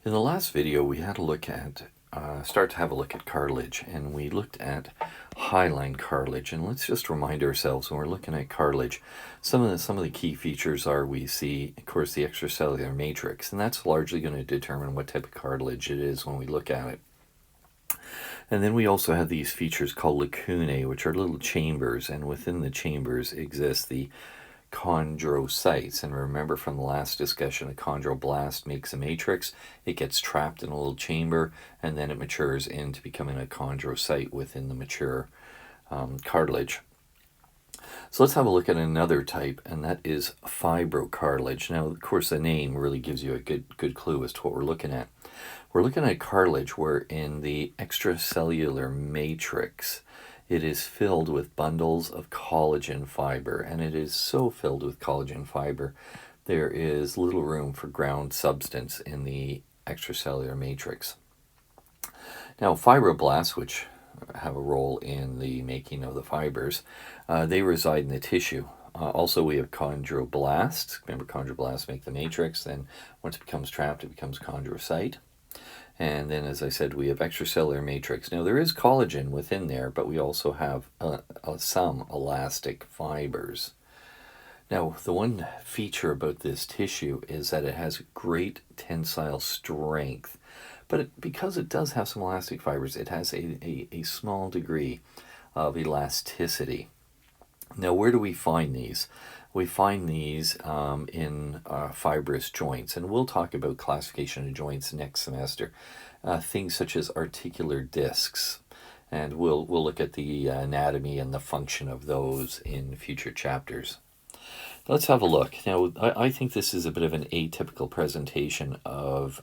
In the last video, we had a look at, start to have a look at cartilage, and we looked at hyaline cartilage. And let's just remind ourselves when we're looking at cartilage, some of the key features are we see, of course, the extracellular matrix, and that's largely going to determine what type of cartilage it is when we look at it. And then we also have these features called lacunae, which are little chambers, and within the chambers exist the chondrocytes. And remember from the last discussion, a chondroblast makes a matrix. It gets trapped in a little chamber, and then it matures into becoming a chondrocyte within the mature cartilage. So let's have a look at another type, and that is fibrocartilage. Now, of course, the name really gives you a good clue as to what we're looking at. We're looking at cartilage where in the extracellular matrix, it is filled with bundles of collagen fiber, and it is so filled with collagen fiber, there is little room for ground substance in the extracellular matrix. Now, fibroblasts, which have a role in the making of the fibers, they reside in the tissue. Also, we have chondroblasts. Remember, chondroblasts make the matrix. Then once it becomes trapped, it becomes chondrocyte. And then, as I said, we have extracellular matrix. Now, there is collagen within there, but we also have some elastic fibers. Now, the one feature about this tissue is that it has great tensile strength. But because it does have some elastic fibers, it has a small degree of elasticity. Now, where do we find these? We find these in fibrous joints, and we'll talk about classification of joints next semester. Things such as articular discs, and we'll look at the anatomy and the function of those in future chapters. Let's have a look. Now, I think this is a bit of an atypical presentation of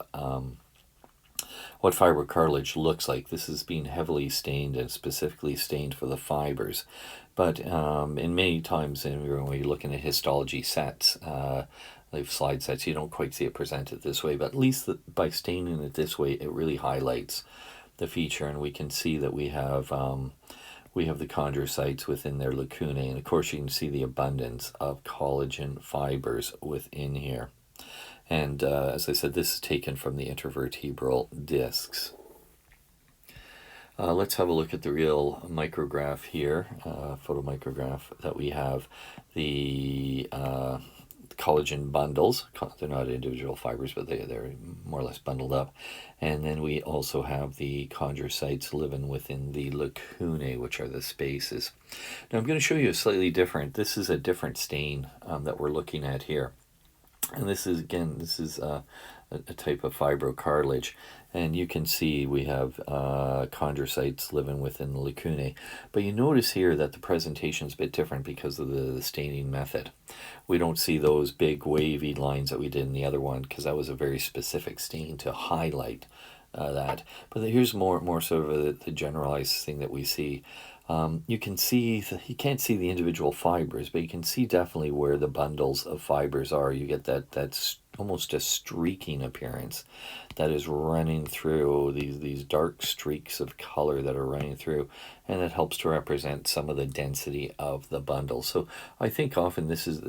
what fibrocartilage looks like. This is being heavily stained and specifically stained for the fibers. But in many times when you're looking at histology sets, like slide sets, you don't quite see it presented this way. But at least by staining it this way, it really highlights the feature. And we can see that we have the chondrocytes within their lacunae. And of course, you can see the abundance of collagen fibers within here. And as I said, this is taken from the intervertebral discs. Let's have a look at the real micrograph here, photomicrograph that we have. The collagen bundles, they're not individual fibers, but they're more or less bundled up. And then we also have the chondrocytes living within the lacunae, which are the spaces. Now I'm going to show you a slightly different, this is a different stain that we're looking at here. And this is, again, a type of fibrocartilage. And you can see we have chondrocytes living within the lacunae. But you notice here that the presentation is a bit different because of the staining method. We don't see those big wavy lines that we did in the other one because that was a very specific stain to highlight that. But here's more sort of the generalized thing that we see. You can see, you can't see the individual fibers, but you can see definitely where the bundles of fibers are. You get that's almost a streaking appearance that is running through, these dark streaks of color that are running through, and it helps to represent some of the density of the bundle. So I think often this is,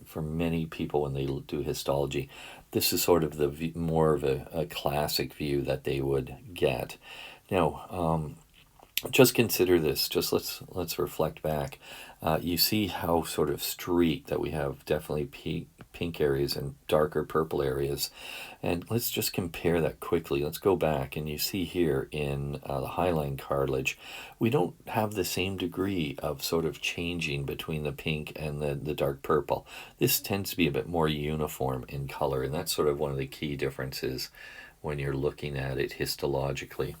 for many people when they do histology, this is sort of the more of a classic view that they would get. Now, just consider this. Just let's reflect back. You see how sort of streaked that we have definitely pink areas and darker purple areas. And let's just compare that quickly. Let's go back, and you see here in the hyaline cartilage, we don't have the same degree of sort of changing between the pink and the dark purple. This tends to be a bit more uniform in color, and that's sort of one of the key differences when you're looking at it histologically.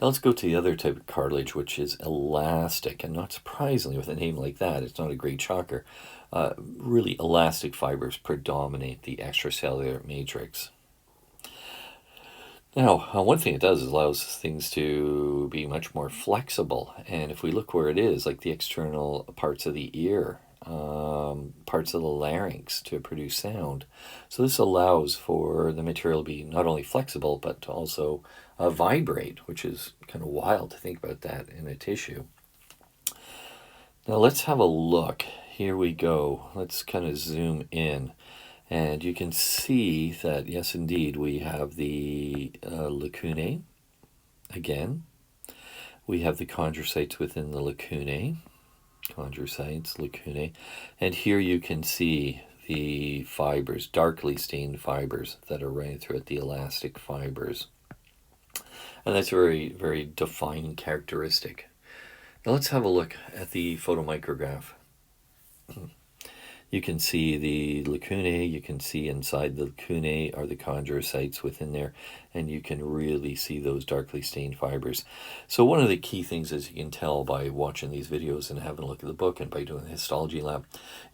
Now let's go to the other type of cartilage, which is elastic, and not surprisingly with a name like that, it's not a great shocker. Really elastic fibers predominate the extracellular matrix. Now, one thing it does is allows things to be much more flexible, and if we look where it is, like the external parts of the ear, parts of the larynx to produce sound. So this allows for the material to be not only flexible, but to also vibrate, which is kind of wild to think about that in a tissue. Now let's have a look. Here we go. Let's kind of zoom in. And you can see that, yes, indeed, we have the lacunae again. We have the chondrocytes within the lacunae, lacunae. And here you can see the fibers, darkly stained fibers that are running through it, the elastic fibers. And that's a very, very defining characteristic. Now let's have a look at the photomicrograph. You can see the lacunae, you can see inside the lacunae are the chondrocytes within there, and you can really see those darkly stained fibers. So one of the key things, as you can tell by watching these videos and having a look at the book and by doing the histology lab,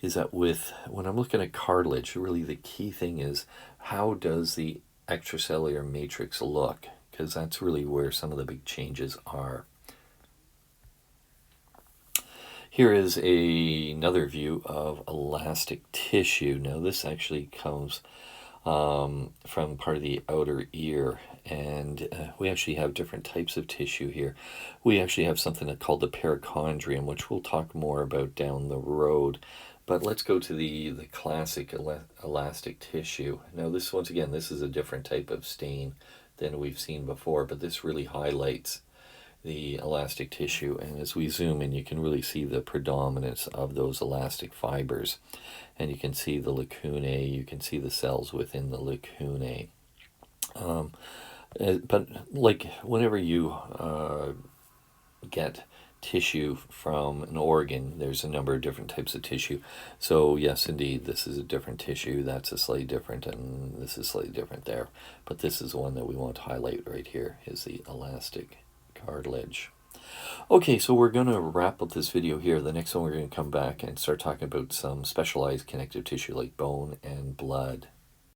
is that when I'm looking at cartilage, really the key thing is how does the extracellular matrix look? Because that's really where some of the big changes are. Here is another view of elastic tissue. Now this actually comes from part of the outer ear, and we actually have different types of tissue here. We actually have something called the perichondrium, which we'll talk more about down the road. But let's go to the classic elastic tissue. Now this, once again, this is a different type of stain than we've seen before, but this really highlights the elastic tissue, and as we zoom in you can really see the predominance of those elastic fibers, and you can see the lacunae, you can see the cells within the lacunae. But like whenever you get tissue from an organ, there's a number of different types of tissue. So yes, indeed, this is a different tissue, that's a slightly different, and this is slightly different there, but this is the one that we want to highlight right here, is the elastic cartilage. Okay, so we're going to wrap up this video here. The next one we're going to come back and start talking about some specialized connective tissue like bone and blood.